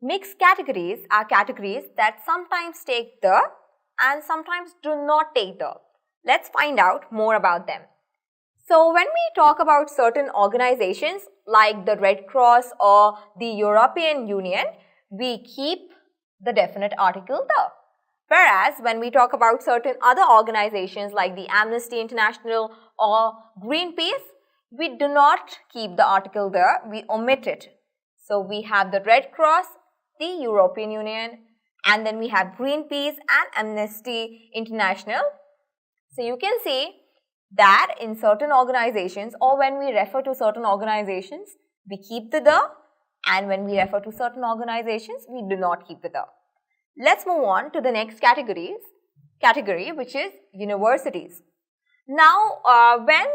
Mixed categories are categories that sometimes take the and sometimes do not take the. Let's find out more about them. So when we talk about certain organizations like the Red Cross or the European Union, we keep the definite article the. Whereas when we talk about certain other organizations like the Amnesty International or Greenpeace, we do not keep the article there, we omit it. So we have the Red Cross, the European Union, and then we have Greenpeace and Amnesty International. So you can see that in certain organizations, or when we refer to certain organizations, we keep the, and when we refer to certain organizations, we do not keep the. Let's move on to the next category, which is universities. Now, when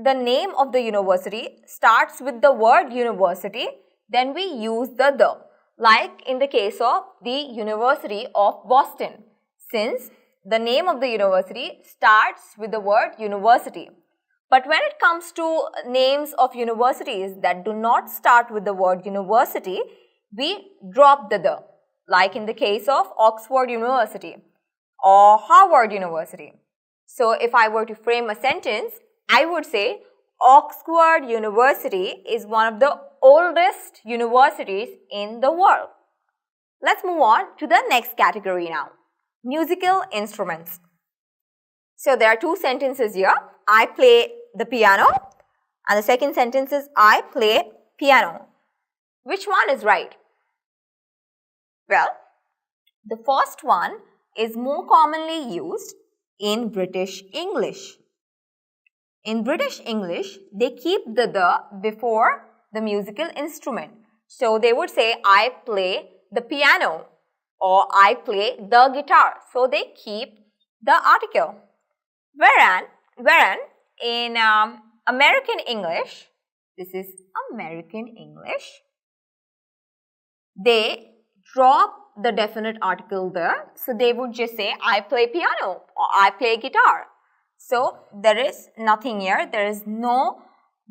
the name of the university starts with the word university, then we use the, like in the case of the University of Boston, since the name of the university starts with the word university. But when it comes to names of universities that do not start with the word university, we drop the, like in the case of Oxford University or Harvard University. So if I were to frame a sentence, I would say Oxford University is one of the oldest universities in the world. Let's move on to the next category now. Musical instruments. So there are two sentences here. I play the piano, and the second sentence is I play piano. Which one is right? Well, the first one is more commonly used in British English. In British English, they keep the before the musical instrument. So they would say I play the piano or I play the guitar. So they keep the article. Wherein in American English, this is American English, they drop the definite article there. So they would just say I play piano or I play guitar. So there is nothing here. There is no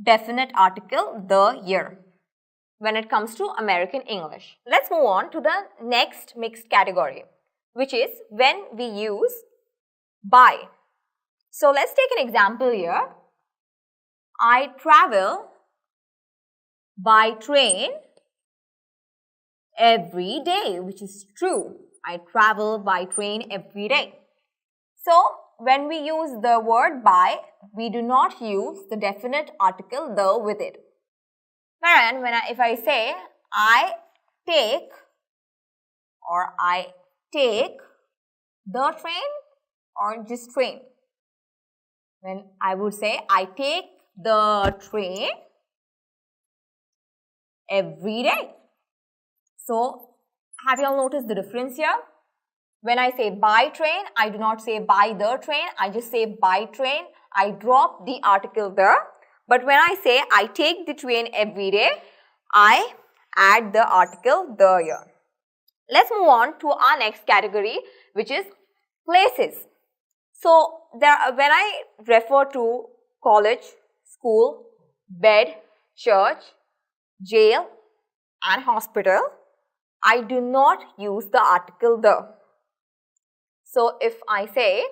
definite article the here when it comes to American English. Let's move on to the next mixed category, which is when we use by. So let's take an example here. I travel by train every day, which is true. I travel by train every day. So when we use the word by, we do not use the definite article the with it. Whereas if I say I take or I take the train or just train, when I would say I take the train every day. So have you all noticed the difference here? When I say by train, I do not say by the train, I just say by train. I drop the article there. But when I say I take the train every day, I add the article the here. Let's move on to our next category, which is places. So when I refer to college, school, bed, church, jail and hospital, I do not use the article the. So if I say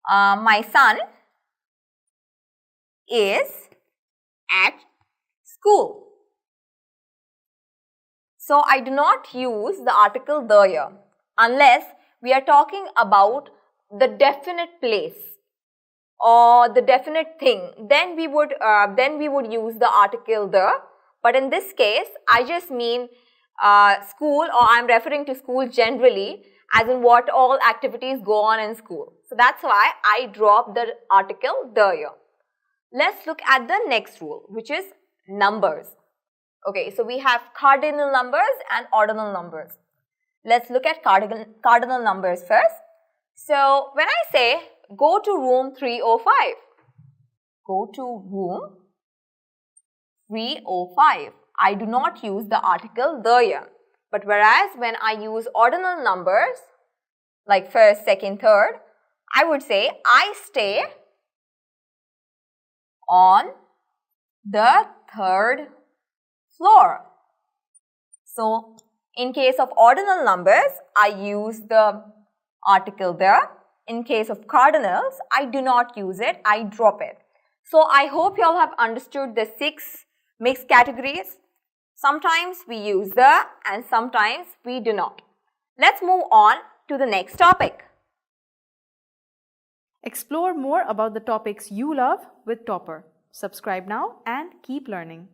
my son is at school, so I do not use the article the here unless we are talking about the definite place or the definite thing. Then we would use the article the. But in this case, I just mean school, or I am referring to school generally, as in what all activities go on in school. So that's why I drop the article the here. Let's look at the next rule, which is numbers. Okay, so we have cardinal numbers and ordinal numbers. Let's look at cardinal numbers first. So when I say go to room 305, go to room 305, I do not use the article the here. But whereas when I use ordinal numbers, like first, second, third, I would say I stay on the third floor. So In case of ordinal numbers, I use the article there. In case of cardinals, I do not use it, I drop it. So I hope you all have understood the 6 mixed categories. Sometimes we use the and sometimes we do not. Let's move on to the next topic. Explore more about the topics you love with Toppr. Subscribe now and keep learning.